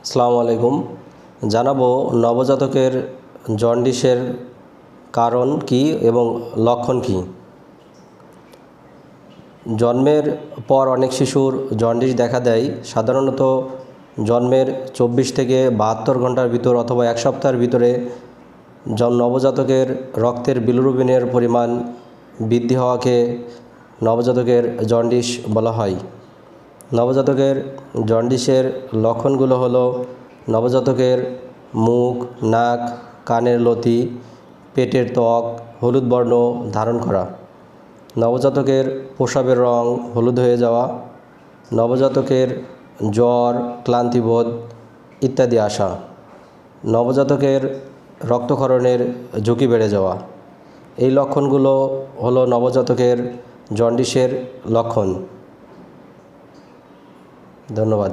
আসসালামু আলাইকুম। জানাবো নবজাতকের জন্ডিসের কারণ কি এবং লক্ষণ কি। জন্মের পর অনেক শিশুর জন্ডিস দেখা দেয়। সাধারণত জন্মের 24 থেকে 72 ঘন্টার ভিতর অথবা এক সপ্তাহের ভিতরে নবজাতকের রক্তের বিলিরুবিনের পরিমাণ বৃদ্ধি হওয়াকে নবজাতকের জন্ডিস বলা হয়। নবজাতকের জন্ডিসের লক্ষণগুলো হলো নবজাতকের মুখ, নাক, কানের লতি, পেটের ত্বক হলুদ বর্ণ ধারণ করা, নবজাতকের প্রস্রাবের রং হলুদ হয়ে যাওয়া, নবজাতকের জ্বর, ক্লান্তিবোধ ইত্যাদি আসা, নবজাতকের রক্তক্ষরণের ঝুঁকি বেড়ে যাওয়া। এই লক্ষণগুলো হলো নবজাতকের জন্ডিসের লক্ষণ। ধন্যবাদ।